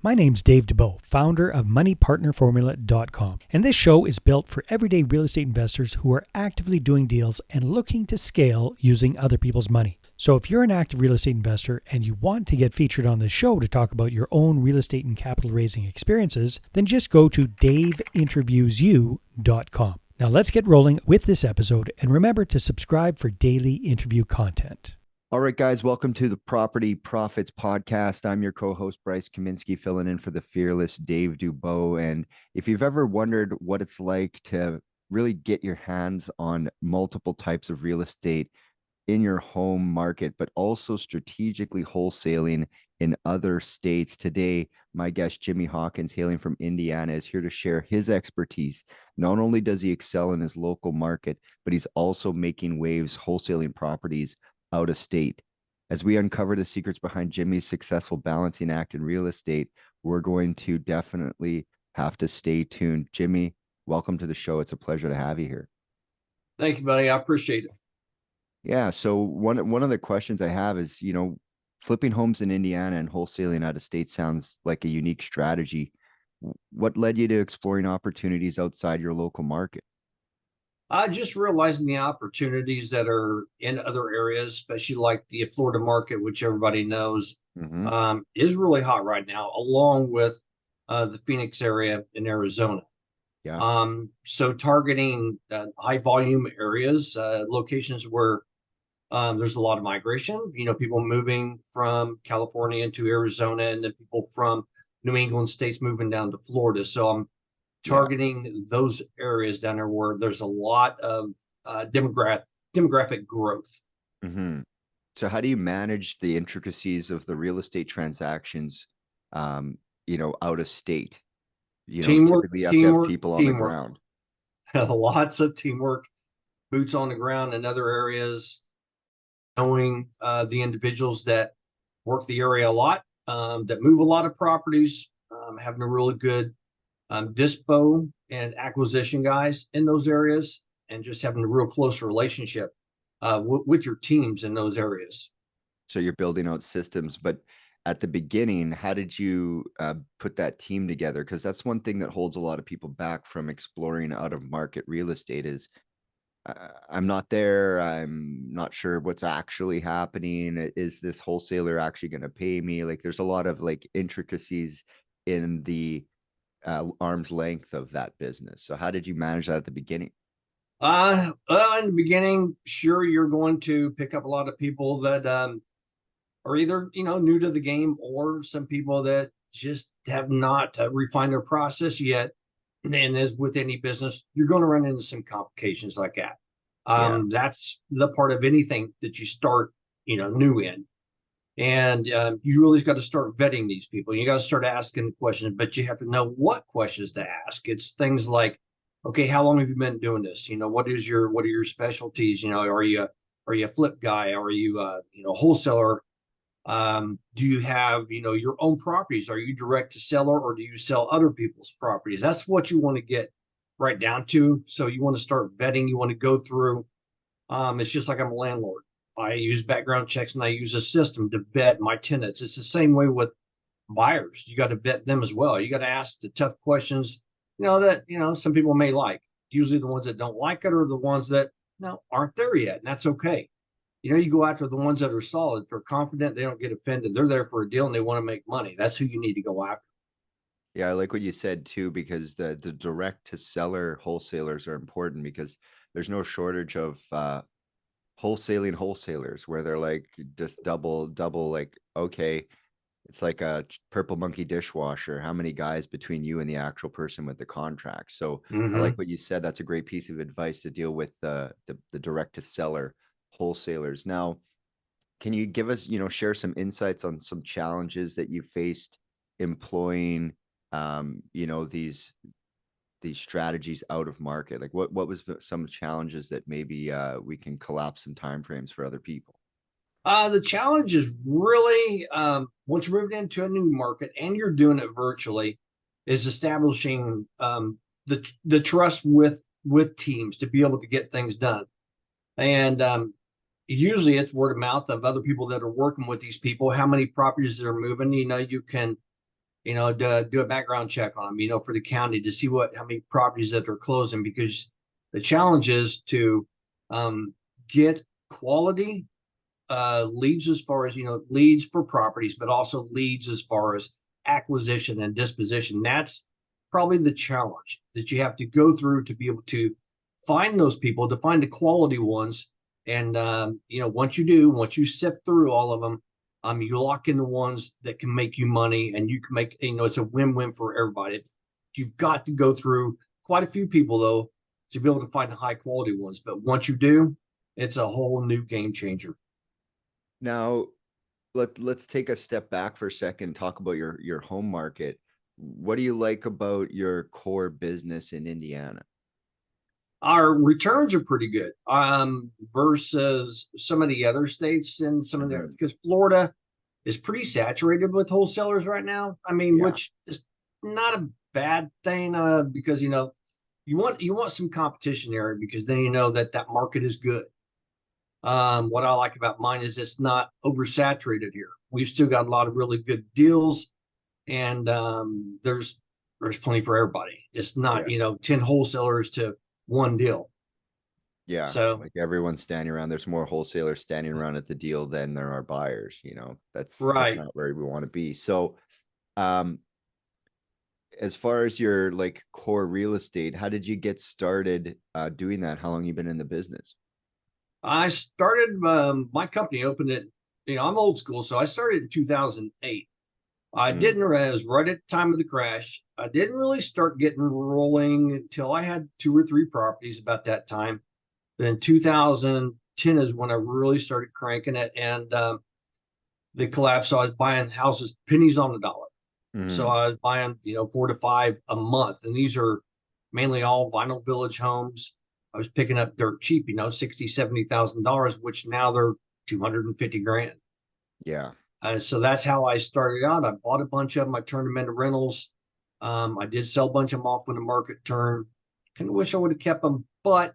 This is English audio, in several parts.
My name's Dave DeBow, founder of MoneyPartnerFormula.com, and this show is built for everyday real estate investors who are actively doing deals and looking to scale using other people's money. So if you're an active real estate investor and you want to get featured on this show to talk about your own real estate and capital raising experiences, then just go to daveinterviewyou.com. Now let's get rolling with this episode, and remember to subscribe for daily interview content. All right, guys, welcome to the Property Profits Podcast. I'm your co-host, Bryce Kaminski, filling in for the fearless Dave DeBow. And if you've ever wondered what it's like to really get your hands on multiple types of real estate in your home market, but also strategically wholesaling in other states, today, my guest, Jimmy Hawkins, hailing from Indiana, is here to share his expertise. Not only does he excel in his local market, but he's also making waves wholesaling properties out of state. As we uncover the secrets behind Jimmy's successful balancing act in real estate, we're going to definitely have to stay tuned. Jimmy, welcome to the show. It's a pleasure to have you here. Thank you, buddy. I appreciate it. Yeah. So one of the questions I have is, flipping homes in Indiana and wholesaling out of state sounds like a unique strategy. What led you to exploring opportunities outside your local market? Just realizing the opportunities that are in other areas, especially like the Florida market, which everybody knows is really hot right now, along with the Phoenix area in Arizona. Yeah. So targeting high volume areas, locations where there's a lot of migration, people moving from California into Arizona, and then people from New England states moving down to Florida. So I'm targeting those areas down there where there's a lot of demographic growth. Mm-hmm. So how do you manage the intricacies of the real estate transactions, out of state? Teamwork, typically you have to have people on the ground. Lots of teamwork, boots on the ground in other areas, knowing the individuals that work the area a lot, that move a lot of properties, having a really good dispo and acquisition guys in those areas, and just having a real close relationship with your teams in those areas. So you're building out systems, but at the beginning, how did you put that team together? Because that's one thing that holds a lot of people back from exploring out of market real estate is I'm not there. I'm not sure what's actually happening. Is this wholesaler actually going to pay me? Like there's a lot of intricacies in the arm's length of that business. So how did you manage that at the beginning? In the beginning, sure, you're going to pick up a lot of people that are either new to the game, or some people that just have not refined their process yet. And as with any business, you're going to run into some complications like that. That's the part of anything that you start new in. And you really got to start vetting these people. You got to start asking questions, but you have to know what questions to ask. It's things like, okay, how long have you been doing this? What are your specialties? Are you a flip guy? Are you a wholesaler? Do you have your own properties? Are you direct to seller, or do you sell other people's properties? That's what you want to get right down to. So you want to start vetting. You want to go through. It's just like I'm a landlord. I use background checks, and I use a system to vet my tenants. It's the same way with buyers. You got to vet them as well. You got to ask the tough questions, that some people may like. Usually the ones that don't like it are the ones that aren't there yet, and that's okay. You go after the ones that are solid. If they're confident, they don't get offended. They're there for a deal and they want to make money. That's who you need to go after. Yeah, I like what you said too, because the direct to seller wholesalers are important, because there's no shortage of wholesaling wholesalers where they're just double okay, it's like a purple monkey dishwasher. How many guys between you and the actual person with the contract? So I like what you said. That's a great piece of advice to deal with the direct to seller wholesalers. Now, can you give us, share some insights on some challenges that you faced employing, these strategies out of market? Like what was some challenges that maybe we can collapse some timeframes for other people? The challenge is really once you're moved into a new market and you're doing it virtually, is establishing the trust with teams to be able to get things done. And usually it's word of mouth of other people that are working with these people, how many properties that are moving. You can do a background check on them, for the county to see how many properties that they're closing, because the challenge is to get quality leads, as far as, leads for properties, but also leads as far as acquisition and disposition. That's probably the challenge that you have to go through to be able to find those people, to find the quality ones. And, once you sift through all of them, you lock in the ones that can make you money, and you can make, it's a win-win for everybody. You've got to go through quite a few people, though, to be able to find the high quality ones. But once you do, it's a whole new game changer. Now, let's take a step back for a second, talk about your home market. What do you like about your core business in Indiana? Our returns are pretty good versus some of the other states, and some of the, because Florida is pretty saturated with wholesalers right now. I mean, Yeah. which is not a bad thing, because you want some competition there, because then that market is good. What I like about mine is it's not oversaturated here. We've still got a lot of really good deals, and there's plenty for everybody. It's not 10 wholesalers to one deal. Yeah, So like everyone's standing around. There's more wholesalers standing around at the deal than there are buyers. That's right. not where we want to be. So, um, as far as your like core real estate, how did you get started doing that? How long you been in the business? I started my company, opened it. I'm old school, so I started in 2008. I Mm, didn't realize right at the time of the crash. I didn't really start getting rolling until I had 2 or 3 properties about that time. Then 2010 is when I really started cranking it, and the collapse. So I was buying houses pennies on the dollar. So mm, I was buying, 4 to 5 a month, and these are mainly all vinyl village homes. I was picking up dirt cheap, 60, $70,000, which now they're 250 grand. yeah. So that's how I started out. I bought a bunch of them. I turned them into rentals. I did sell a bunch of them off when the market turned. Kind of wish I would have kept them, but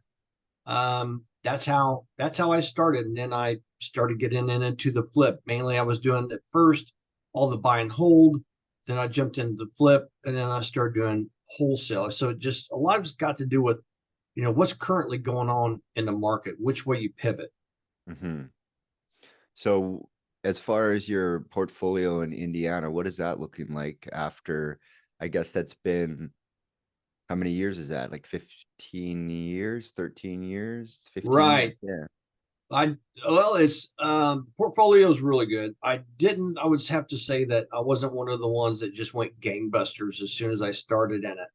that's how I started. And then I started getting into the flip. Mainly, I was doing at first all the buy and hold. Then I jumped into the flip, and then I started doing wholesale. So a lot of it's got to do with what's currently going on in the market, which way you pivot. Hmm. So, as far as your portfolio in Indiana, what is that looking like after? I guess that's been how many years is that? Like 15 years, 13 years, 15 years? Right. Yeah. It's portfolio is really good. I would have to say that I wasn't one of the ones that just went gangbusters as soon as I started in it.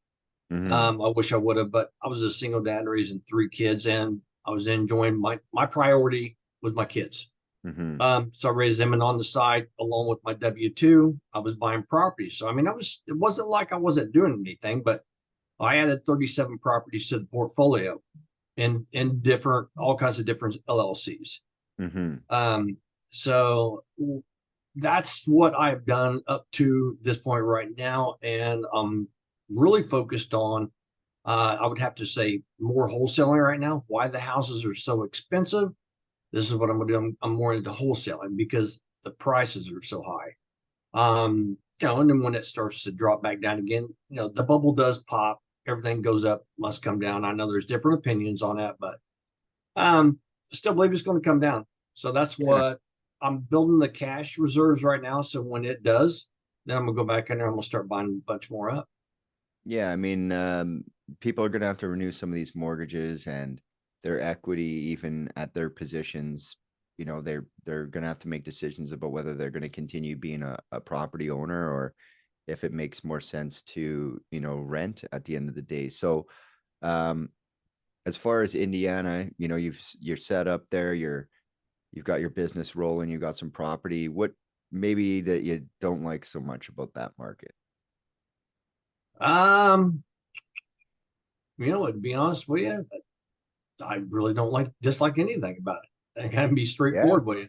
Hmm. I wish I would have, but I was a single dad raising 3 kids, and I was enjoying my priority was my kids. Hmm. So I raised them, and on the side, along with my W-2, I was buying properties. So I mean, it wasn't like I wasn't doing anything, but I added 37 properties to the portfolio in different, all kinds of different LLCs. Hmm. Um, so that's what I've done up to this point right now, and I'm really focused on. I would have to say more wholesaling right now. Why the houses are so expensive? This is what I'm going to do. I'm more into wholesaling because the prices are so high. And then when it starts to drop back down again, the bubble does pop. Everything goes up, must come down. I know there's different opinions on that, but I still believe it's going to come down. So that's Yeah. what I'm building the cash reserves right now. So when it does, then I'm gonna go back in there. I'm gonna start buying a bunch more up. Yeah. I mean, people are going to have to renew some of these mortgages and their equity, even at their positions. They're going to have to make decisions about whether they're going to continue being a property owner or if it makes more sense to, rent at the end of the day. So, um, as far as Indiana, you're set up there, you've got your business rolling, you've got some property. What maybe that you don't like so much about that market? Um, to be honest with you, I really don't dislike anything about it. I can be Yeah. straightforward with you.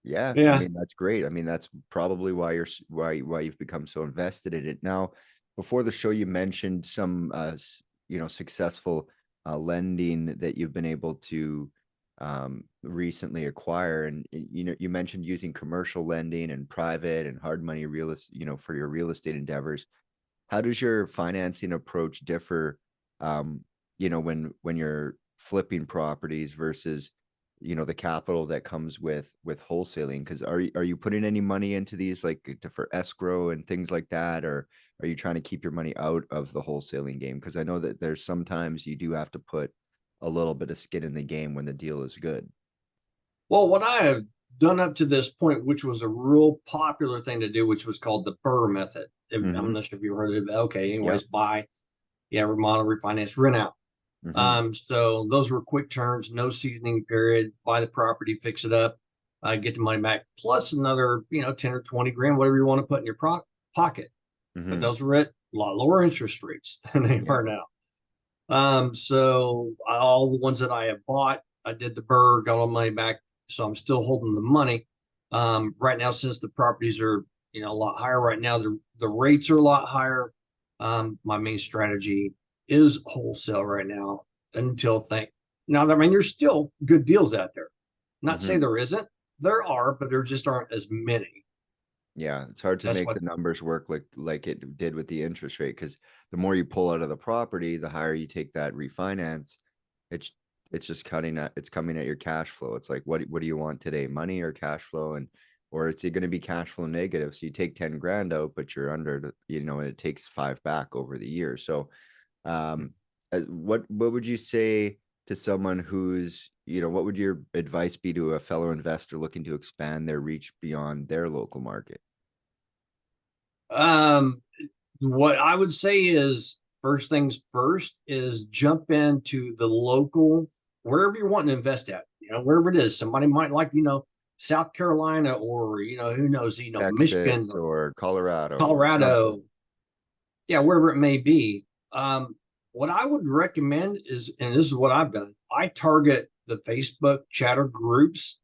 Yeah, I Yeah. mean that's great. I mean that's probably why why you've become so invested in it. Now, before the show, you mentioned some successful lending that you've been able to recently acquire. And you mentioned using commercial lending and private and hard money real estate, for your real estate endeavors. How does your financing approach differ, when you're flipping properties versus, the capital that comes with wholesaling? Because are you putting any money into these, like for escrow and things like that, or are you trying to keep your money out of the wholesaling game? Because I know that there's sometimes you do have to put a little bit of skin in the game when the deal is good. Well, what I have done up to this point, which was a real popular thing to do, which was called the Burr method. I'm not sure if you heard of it. Okay, anyways, Yep. buy, remodel, refinance, rent out. Mm-hmm. So those were quick turns, no seasoning period. Buy the property, fix it up, get the money back, plus another 10 or 20 grand, whatever you want to put in your pocket. But Mm-hmm. those were at a lot lower interest rates than they Yeah. are now. So all the ones that I have bought, I did the Burr, got all the money back. So I'm still holding the money. Right now, since the properties are, a lot higher right now, the rates are a lot higher. My main strategy is wholesale right now until now, I mean, there's still good deals out there. Not say Mm-hmm. there isn't, there are, but there just aren't as many. Yeah, it's hard to That's make what the numbers work like it did with the interest rate, because the more you pull out of the property, the higher you take that refinance. It's it's just it's coming at your cash flow. It's like, what do you want today, money or cash flow? And or it's going to be cash flow negative. So you take 10 grand out, but you're under and it takes five back over the year. So um what would you say to someone who's, what would your advice be to a fellow investor looking to expand their reach beyond their local market? um what I would say is first things first is jump into the local, wherever you're wanting to invest at, wherever it is. Somebody might like, South Carolina, or, who knows, Michigan Texas or or Colorado or something. Colorado. Yeah, wherever it may be. What I would recommend is, and this is what I've done, I target the Facebook chatter groups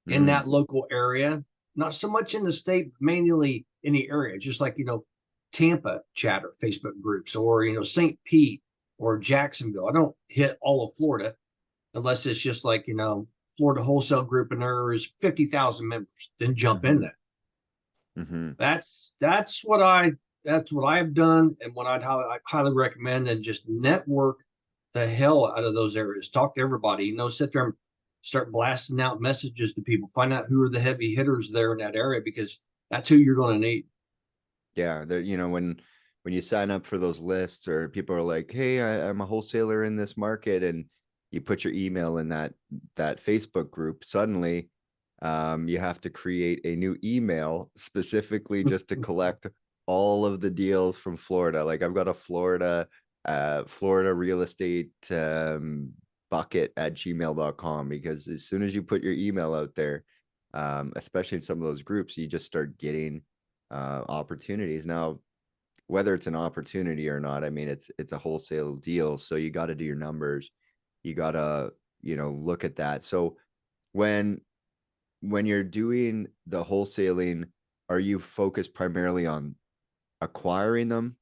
in Mm, that local area, not so much in the state, but mainly in the area, just like, Tampa chatter Facebook groups, or, St. Pete or Jacksonville. I don't hit all of Florida unless it's just like, Florida wholesale group and there's 50,000 members, then jump in mhm, there. mhm. That's what I have done, and what I highly recommend. And just network the hell out of those areas. Talk to everybody. Sit there and start blasting out messages to people. Find out who are the heavy hitters there in that area, because that's who you're going to need. Yeah, there, when you sign up for those lists, or people are like, "Hey, I'm a wholesaler in this market," and you put your email in that Facebook group, suddenly you have to create a new email specifically just to collect all of the deals from Florida. Like I've got a Florida real estate bucket at gmail.com, because as soon as you put your email out there, especially in some of those groups, you just start getting opportunities. Now, whether it's an opportunity or not, I mean, it's a wholesale deal, so you got to do your numbers. You got to, look at that. So when you're doing the wholesaling, are you focused primarily on acquiring them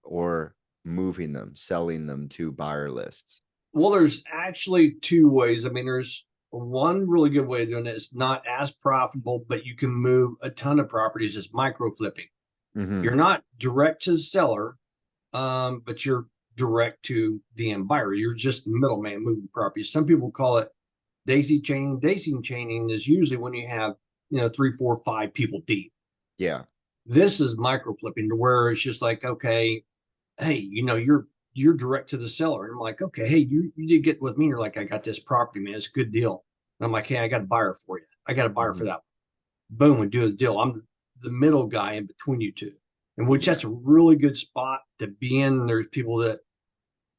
or moving them, selling them to buyer lists? Well, there's actually two ways. I mean, there's one really good way of doing it. It's not as profitable, but you can move a ton of properties. Is micro flipping. Mm-hmm. You're not direct to the seller, but you're direct to the end buyer. You're just the middleman moving properties. Some people call it daisy chaining. Daisy chaining is usually when you have, 3, 4, 5 people deep. Yeah. This is micro flipping, to where it's just like, okay, hey, you're direct to the seller. And I'm like, okay, hey, you did get with me. You're like, I got this property, man. It's a good deal. And I'm like, hey, I got a buyer for you. I got a buyer for Mm-hmm. that. Boom, we do the deal. I'm the middle guy in between you two. And which Yeah. that's a really good spot to be in. There's people that,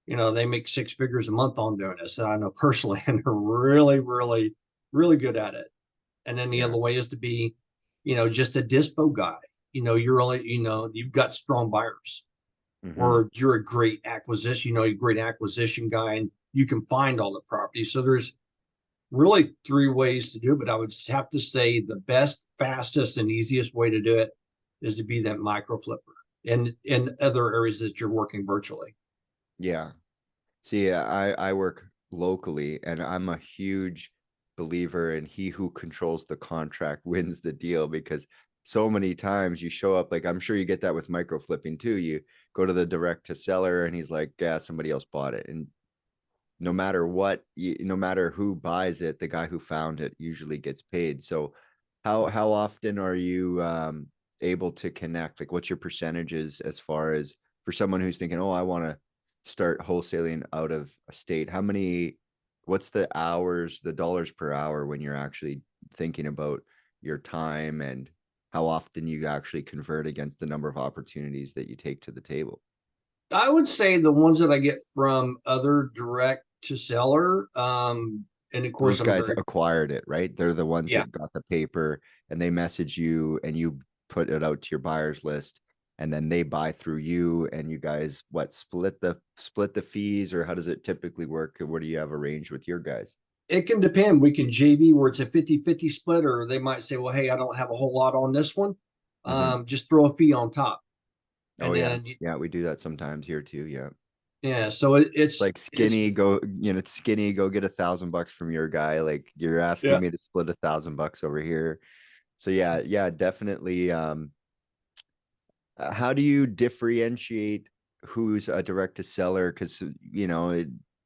they make 6 figures a month on doing this, that I know personally, and they're really, really, really good at it. And then the Yeah. other way is to be, just a dispo guy. You're only, you've got strong buyers, Mm-hmm. or you're a great acquisition, a great acquisition guy, and you can find all the properties. So there's really 3 ways to do it, but I would have to say the best, fastest, and easiest way to do it is to be that micro flipper in other areas that you're working virtually. Yeah. See, I work locally, and I'm a huge believer in he who controls the contract wins the deal, because so many times you show up, like I'm sure you get that with micro flipping too. You go to the direct to seller and he's like, yeah, somebody else bought it. And no matter what, no matter who buys it, the guy who found it usually gets paid. So how often are you able to connect? Like, what's your percentages as far as for someone who's thinking, oh, I want to start wholesaling out of a state? What's the hours, the dollars per hour when you're actually thinking about your time, and how often you actually convert against the number of opportunities that you take to the table? I would say the ones that I get from other direct to seller, and of course Those I'm guys very, acquired it, right? They're the ones yeah. that got the paper and they message you and you put it out to your buyers list, and then they buy through you, and you guys what, split the fees, or how does it typically work? What do you have arranged with your guys? It can depend. We can JV where it's a 50-50 split, or they might say, well, hey, I don't have a whole lot on this one. Hmm. Just throw a fee on top. Oh And yeah. then, Yeah, we do that sometimes here too. Yeah. yeah, so It's like skinny, go, skinny, go get $1,000 from your guy. Like you're asking yeah. me to split $1,000 over here. So yeah, yeah, definitely. How do you differentiate who's a direct to seller? Because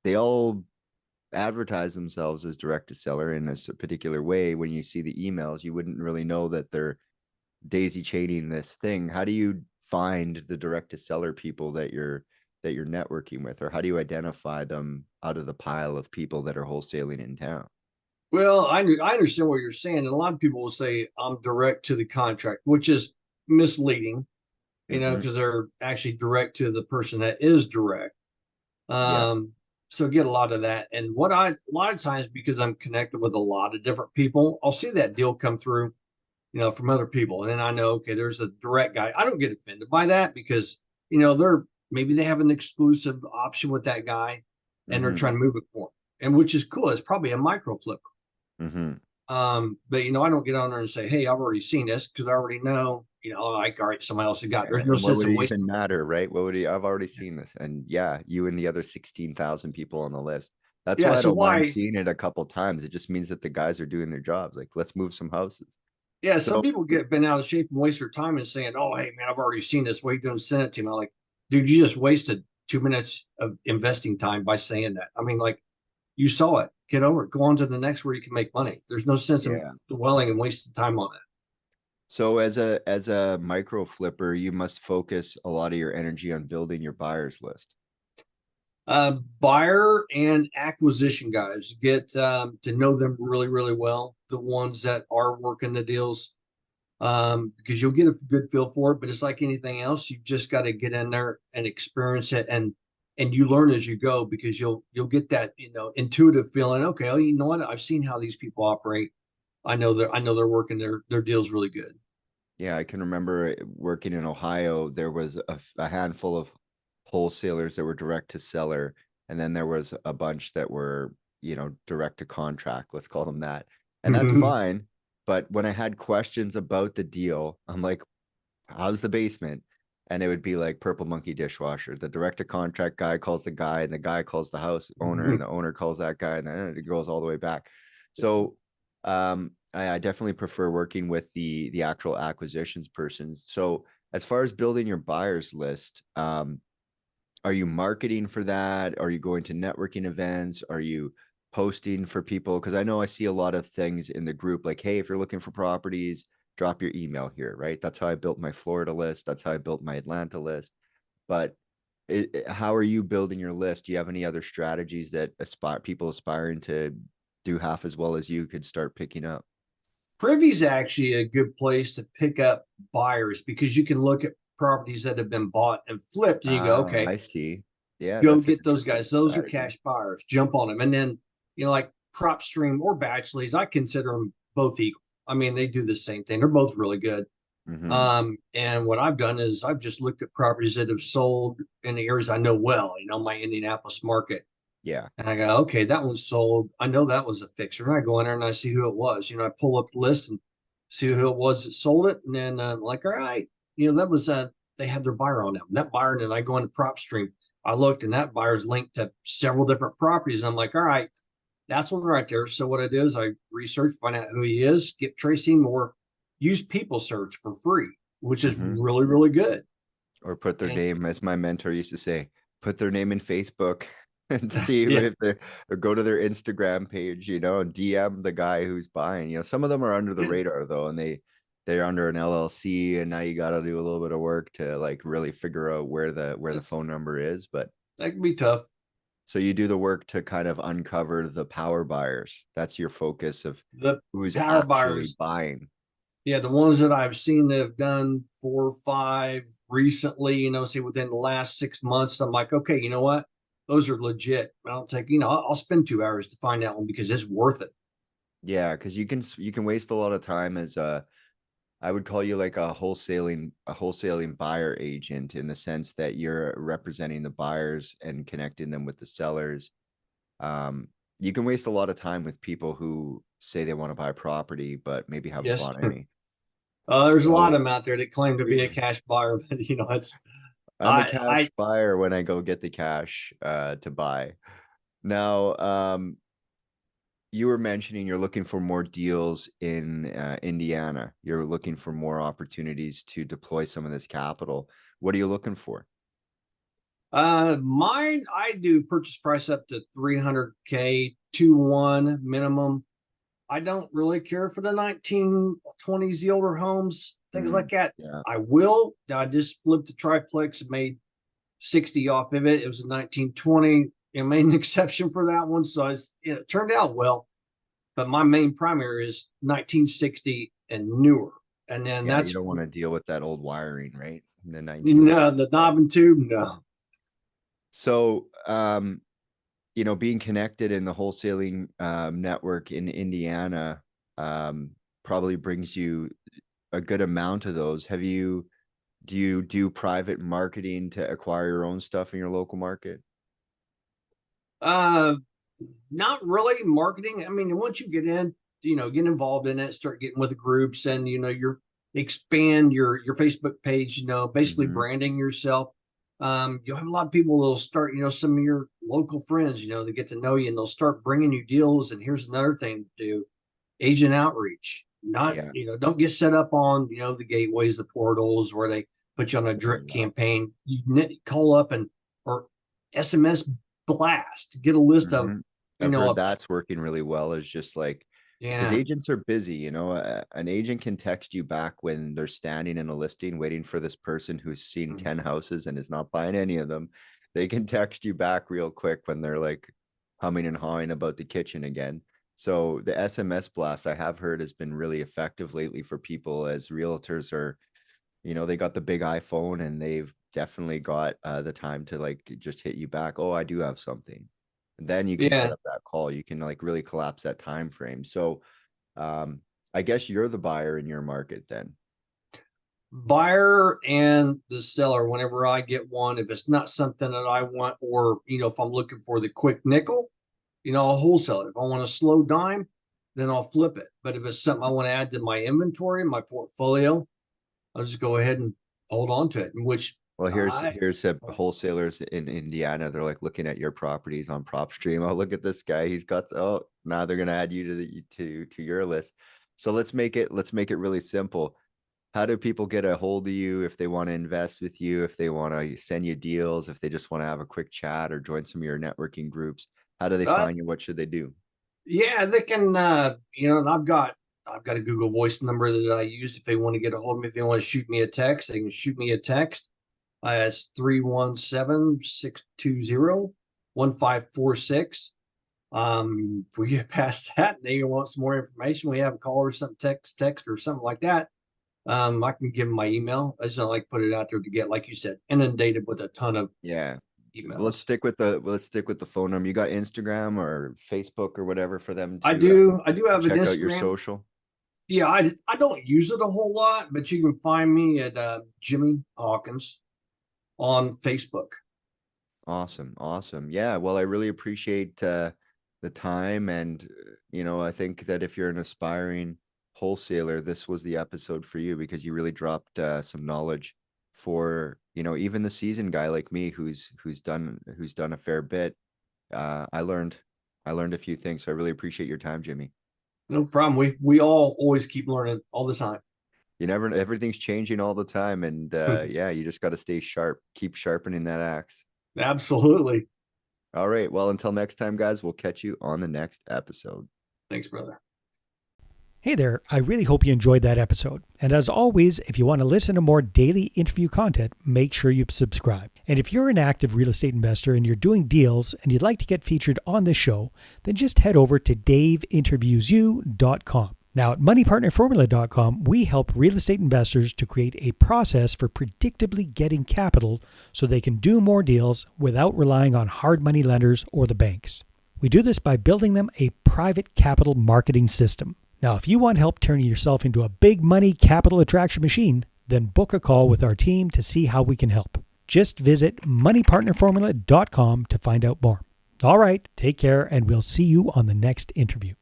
they all advertise themselves as direct to seller in a particular way. When you see the emails, you wouldn't really know that they're daisy chaining this thing. How do you find the direct to seller people that you're networking with, or how do you identify them out of the pile of people that are wholesaling in town? Well, I understand what you're saying. And a lot of people will say I'm direct to the contract, which is misleading, Mm-hmm. because they're actually direct to the person that is direct. Yeah. So get a lot of that. And a lot of times, because I'm connected with a lot of different people, I'll see that deal come through, from other people. And then I know, okay, there's a direct guy. I don't get offended by that because, maybe they have an exclusive option with that guy and they're Mm-hmm. trying to move it for him. And which is cool. It's probably a micro flipper. Mm-hmm. But I don't get on there and say, hey, I've already seen this because I already know, like, all right, somebody else has got it. There's no And what sense would in it wasting. even matter, right? What would he, I've already seen this. And yeah, you and the other 16,000 people on the list. That's Yeah. why I So don't mind why? seeing it a couple times. It just means that the guys are doing their jobs. Like, let's move some houses. Yeah, some So people get bent out of shape and waste their time and saying, "Oh, hey man, I've already seen this. What are you doing? Send it to me." I'm like, dude, you just wasted 2 minutes of investing time by saying that. I mean, like, you saw it. Get over it. Go on to the next where you can make money. There's no sense in yeah. dwelling and wasting time on it. So as a micro flipper, you must focus a lot of your energy on building your buyers list. Buyer and acquisition guys, get to know them really, really well. The ones that are working the deals, because you'll get a good feel for it. But it's like anything else, you just got to get in there and experience it, and you learn as you go because you'll get that intuitive feeling. Okay, oh, you know what? I've seen how these people operate. I know they're working their deals really good. Yeah, I can remember working in Ohio. There was a handful of wholesalers that were direct to seller, and then there was a bunch that were, direct to contract, let's call them that. And that's fine. But when I had questions about the deal, I'm like, how's the basement? And it would be like Purple Monkey dishwasher. The direct to contract guy calls the guy, and the guy calls the house owner, and the owner calls that guy, and then it goes all the way back. So I definitely prefer working with the actual acquisitions person. So as far as building your buyers list, are you marketing for that? Are you going to networking events? Are you posting for people? Because I know I see a lot of things in the group like, hey, if you're looking for properties, drop your email here, right? That's how I built my Florida list. That's how I built my Atlanta list. But how are you building your list? Do you have any other strategies that people aspiring to do half as well as you could start picking up? Privy's actually a good place to pick up buyers because you can look at properties that have been bought and flipped, and you go, Ah, okay, I see. Yeah, go that's an get those interesting guys. Those are strategy. cash buyers. Jump on them. And then, like PropStream or Batchley's, I consider them both equal. I mean, they do the same thing. They're both really good. Mm-hmm. And what I've done is I've just looked at properties that have sold in the areas I know well, my Indianapolis market. Yeah. And I go, okay, that one's sold. I know that was a fixer. And I go in there and I see who it was. I pull up the list and see who it was that sold it. And then I'm like, all right, that was they had their buyer on them. That buyer, and then I go into PropStream. I looked and that buyer's linked to several different properties. I'm like, all right, that's one right there. So what I do is I research, find out who he is, skip tracing, or use people search for free, which is Hmm. really, really good. Or put their And name, as my mentor used to say, put their name in Facebook and see yeah, if they're, or go to their Instagram page, and DM the guy who's buying. Some of them are under the yeah, radar though, and they're under an LLC, and now you got to do a little bit of work to like really figure out where the phone number is. But that can be tough. so you do the work to kind of uncover the power buyers. That's your focus of The who's power actually buyers, buying. yeah, the ones that I've seen that have done 4 or 5 recently, say within the last 6 months, I'm like, okay, you know what? Those are legit. I don't take, I'll spend 2 hours to find that one because it's worth it. Yeah, because you can waste a lot of time as a, I would call you like a wholesaling buyer agent, in the sense that you're representing the buyers and connecting them with the sellers. Um, you can waste a lot of time with people who say they want to buy property, but maybe haven't Yes. bought any. There's a lot So of them out there that claim to be a cash buyer, but it's, I'm a I cash buyer when I go get the cash to buy. Now, you were mentioning you're looking for more deals in Indiana. You're looking for more opportunities to deploy some of this capital. What are you looking for? mine, I do purchase price up to 300K, 2-1 minimum. I don't really care for the 1920s, the older homes, things like Mm, that. yeah. I just flipped a triplex and made 60 off of it. It was a 1920. I made an exception for that one. So it turned out well. But my main primary is 1960 and newer. And then Yeah, you that's don't want to deal with that old wiring, right? In the no, 1920s the stuff. knob and tube. No. So, being connected in the wholesaling network in Indiana probably brings you a good amount of those. Do you do private marketing to acquire your own stuff in your local market? Uh, Not really marketing. I mean, once you get in, get involved in it, start getting with the groups, and you're expand your Facebook page. Basically Hmm. branding yourself. You'll have a lot of people that'll start. Some of your local friends. They get to know you, and they'll start bringing you deals. And here's another thing to do: agent outreach. Not Yeah. don't get set up on the gateways, the portals where they put you on a Oh, drip yeah. campaign. You call up and or SMS blast, get a list of Hmm. you I've know heard a that's working really well, is just like, because yeah. agents are busy, an agent can text you back when they're standing in a listing waiting for this person who's seen Mhm. 10 houses and is not buying any of them. They can text you back real quick when they're like humming and hawing about the kitchen again. So the SMS blast, I have heard, has been really effective lately for people, as realtors are, they got the big iPhone, and they've definitely got the time to like just hit you back. Oh, I do have something. And then you can set Yeah. up that call. You can like really collapse that time frame. So um, I guess you're the buyer in your market then. Buyer and the seller, whenever I get one, if it's not something that I want, or if I'm looking for the quick nickel, I'll wholesale it. If I want a slow dime, then I'll flip it. But if it's something I want to add to my inventory, my portfolio, I'll just go ahead and hold on to it. In which Well, I here's a wholesalers in Indiana. They're like looking at your properties on PropStream. Oh, look at this guy. He's got, oh, now they're gonna add you to your list. So let's make it really simple. How do people get a hold of you if they want to invest with you, if they want to send you deals, if they just want to have a quick chat or join some of your networking groups? How do they uh, find you? What should they do? yeah, they can and I've got a Google Voice number that I use if they want to get a hold of me. If they want to shoot me a text, they can shoot me a text. It's 317-620-1546. If we get past that and they want some more information, we have a call or some text or something like that. I can give them my email. I just don't like put it out there to get, like you said, inundated with a ton of Yeah. emails. Let's stick with the phone number. You got Instagram or Facebook or whatever for them I to do. I do have an check out your Instagram. social. Yeah, I don't use it a whole lot, but you can find me at Jimmy Hawkins on Facebook. Awesome. Awesome. Yeah. Well, I really appreciate the time. And, I think that if you're an aspiring wholesaler, this was the episode for you, because you really dropped some knowledge for, even the seasoned guy like me who's done a fair bit. I learned a few things. So I really appreciate your time, Jimmy. No problem. We all always keep learning all the time. Everything's changing all the time. And yeah, you just got to stay sharp, keep sharpening that axe. Absolutely. All right. Well, until next time, guys, we'll catch you on the next episode. Thanks, brother. Hey there, I really hope you enjoyed that episode. And as always, if you want to listen to more daily interview content, make sure you subscribe. And if you're an active real estate investor and you're doing deals and you'd like to get featured on this show, then just head over to daveinterviewyou.com. Now at moneypartnerformula.com, we help real estate investors to create a process for predictably getting capital so they can do more deals without relying on hard money lenders or the banks. We do this by building them a private capital marketing system. Now, if you want help turning yourself into a big money capital attraction machine, then book a call with our team to see how we can help. Just visit moneypartnerformula.com to find out more. All right, take care, and we'll see you on the next interview.